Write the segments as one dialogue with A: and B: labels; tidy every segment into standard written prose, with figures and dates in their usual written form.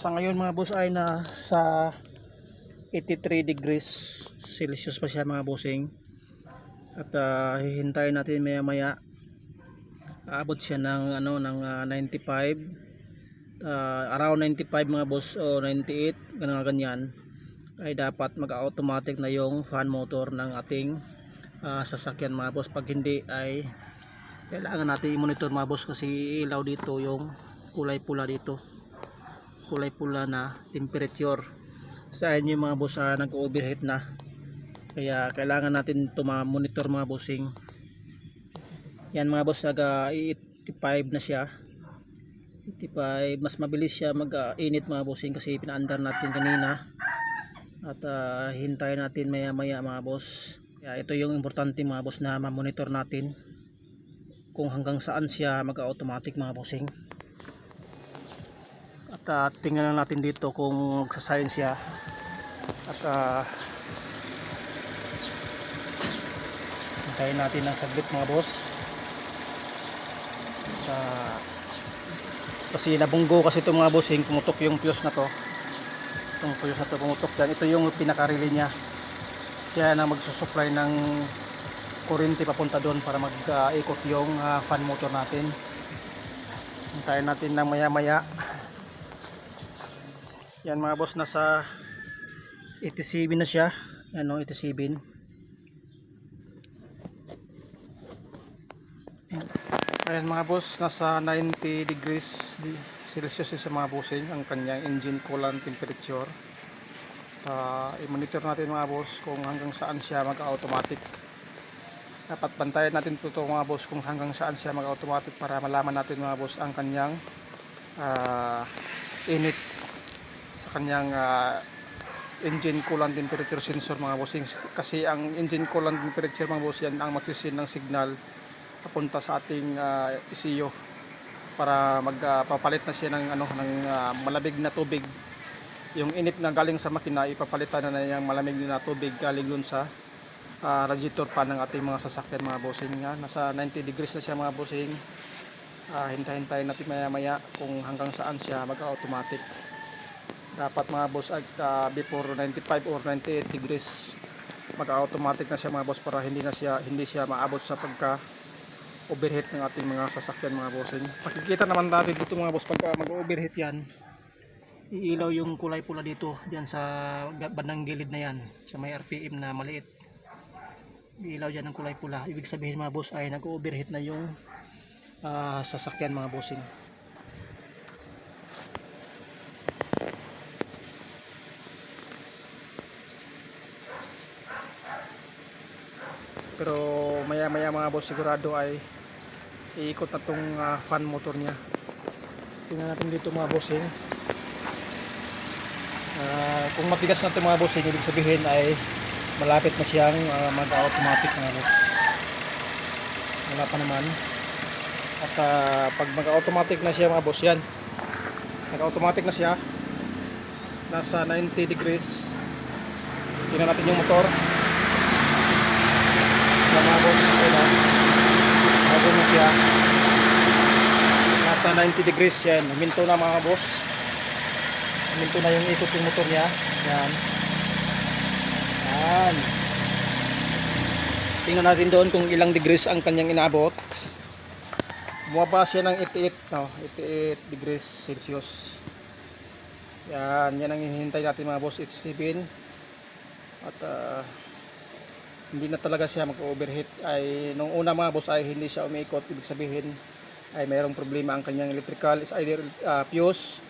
A: Sa ngayon mga boss ay na sa 83 degrees Celsius pa siya mga bossing. At hihintayin natin maya maya aabot siya ng 95, around 95 mga boss, o 98 ganyan, ay dapat mag-automatic na yung fan motor ng ating sasakyan mga boss. Pag hindi ay kailangan natin i-monitor mga boss, kasi ilaw dito yung kulay pula dito, kulay pula na temperature sa inyo mga boss, nag-overheat na, kaya kailangan natin monitor mga bossing. Yan mga boss, nag 85 na siya, 85, mas mabilis siya mag-init mga bossing kasi pinaandar natin kanina. At hintayin natin maya maya mga boss. Kaya ito yung importante mga boss, na ma-monitor natin kung hanggang saan siya mag-automatic mga bossing. At tingnan natin dito kung magsasign siya. At hintayin natin ng saglit mga boss. Kasi nabunggo kasi itong mga bossing, pumutok yung fuse na to. Itong fuse na to pumutok dyan. Ito yung pinakarili niya. Siya na magsusupply ng kuryente papunta doon para mag-ikot yung fan motor natin. Hintayin natin ng maya maya. Yan mga boss, nasa 87 na siya. Ano, 87. Ayan mga boss, nasa 90 degrees Celsius sa mga bossing ang kanyang engine coolant temperature. I-monitor natin mga boss kung hanggang saan siya mag-automatic. Dapat bantayan natin ito mga boss kung hanggang saan siya mag-automatic para malaman natin mga boss ang kanyang init sa kanyang engine coolant temperature sensor mga bossing. Kasi ang engine coolant temperature mga boss, yan ang magsisin ng signal papunta sa ating ECU para magpapalit na siya ng malamig na tubig. Yung init na galing sa makina, ipapalitan na yung malamig na tubig galing dun sa radiator fan ng ating mga sasakyan mga bossing. Nasa 90 degrees na siya mga bossing. Hintayin natin maya maya kung hanggang saan siya mag-automatic. Dapat mga boss at before 95 or 98 degrees mag-automatic na siya mga boss, para hindi siya maabot sa pagka overheat ng ating mga sasakyan mga bossing. Makikita naman natin dito mga boss, pagka mag-overheat yan, iilaw yung kulay pula dito, diyan sa bandang gilid na yan, sa may RPM na maliit. Iilaw dyan ng kulay pula, ibig sabihin mga boss ay nag-overheat na yung sasakyan mga bossing. Pero maya maya mga boss, sigurado ay iikot na tong fan motor niya. Tingnan natin dito mga bossing. Kung matigas na ito mga bossing, ibig sabihin ay malapit na siyang mag-automatic mga boss. Wala pa naman. At pag mag-automatic na siya mga boss, yan, nag-automatic na siya, nasa 90 degrees. Tingnan natin yung motor. Mga boss, bago na siya, nasa 90 degrees yan. Huminto na mga boss, huminto na yung ikot yung motor niya. Yan. Yan. Tingnan natin doon kung ilang degrees ang kanyang inaabot. Bumaba siya ng 88 degrees Celsius. Yan ang hinihintay natin mga boss, 87. At hindi na talaga siya mag-overheat. Ay nung una mga boss ay hindi siya umiikot, ibig sabihin ay mayroong problema ang kanyang electrical, is either fuse,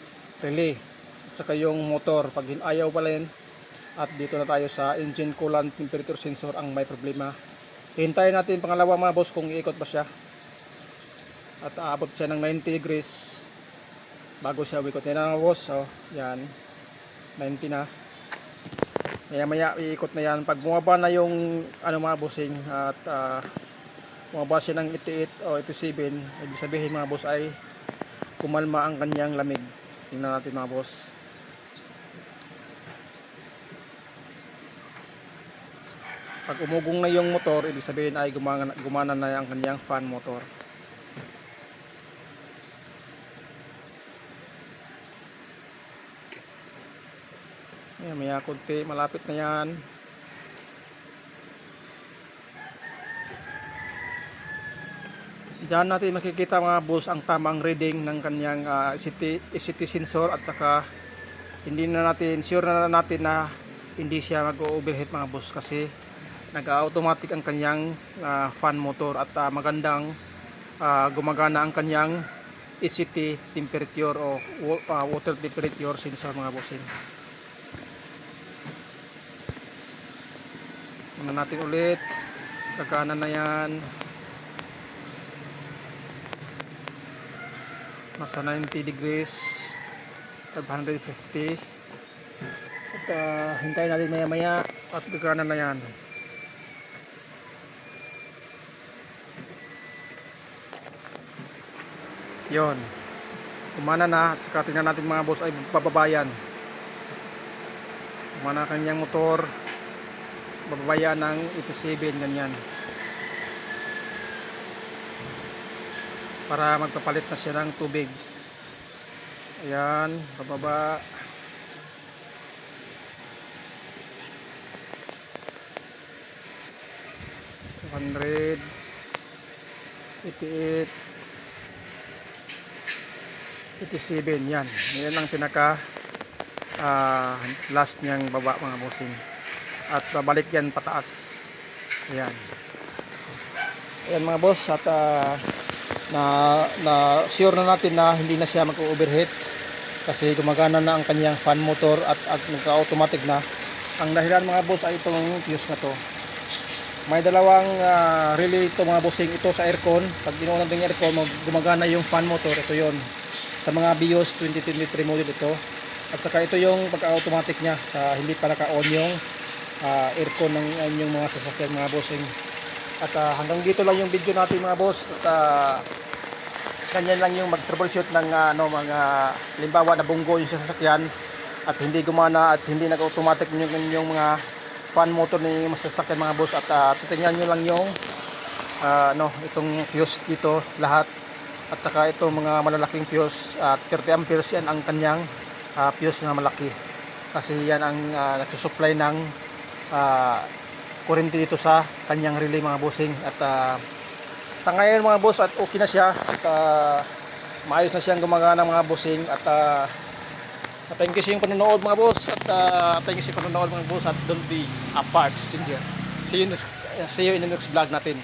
A: relay, at saka yung motor. Pag ayaw pala yun, at dito na tayo sa engine coolant temperature sensor ang may problema. Hintayin natin pangalawa mga boss kung iikot ba siya, at aabot siya ng 90 degrees bago siya umiikot. Yan mga boss, yan 90 na. Maya maya iikot na yan. Pag bumaba na yung mga bossing, at bumaba siya ng 88 o 87, ibig sabihin mga boss ay kumalma ang kanyang lamig. Tingnan natin mga boss. Pag umugong na yung motor, ibig sabihin ay gumana na ang kanyang fan motor. Ayan, maya konti, malapit na yan. Diyan natin makikita mga boss ang tamang reading ng kanyang ECT sensor, at saka hindi na natin, sure na natin na hindi siya mag-overheat mga boss, kasi nag-automatic ang kanyang fan motor, at magandang gumagana ang kanyang ECT temperature o water temperature sensor mga bossing. Muna natin ulit, gagana na yan. Nasa 90 degrees, 550. At hintayin natin maya maya at gagana na yan. Yon, kumana na, at saka tingnan natin mga boss ay bababayan. Kumana kanyang motor, bababayan ng 87, ganyan, para magpapalit na siya ng tubig. Ayan, bababa. $100, 88, 87, yan. Yan ang pinaka last niyang baba mga bossing. At babalik yan pataas. Ayan. Ayan mga boss, at na sure na natin na hindi na siya mag-overheat kasi gumagana na ang kanyang fan motor at nagka-automatic na. Ang dahilan mga boss ay itong fuse na to. May dalawang relay ito mga bossing. Ito sa aircon, pag inuunan ng aircon gumagana yung fan motor, ito yon sa mga BIOS 2023 model ito. At saka ito yung pagka-automatic niya sa hindi pa naka-on yung aircon ng inyong mga sasakyan mga bossing. At hanggang dito lang yung video natin mga boss. At ganyan lang yung mag-troubleshoot ng mga limbawa na bunggo yung sasakyan at hindi gumana at hindi nag-automatic yung mga fan motor ng sasakyan mga boss. At titingnan nyo lang yung itong fuse dito lahat, at saka ito mga malalaking fuse, 30 amperes yan ang kanyang fuse na malaki, kasi yan ang nagsusupply ng kurente dito sa kanyang relay mga bossing. At sa ngayon mga boss, at okay na siya, at maayos na siyang gumagana mga bossing. At thank you sa inyong panonood mga boss, at thank you sa panonood mga boss, at don't be apart. See you in the next vlog natin.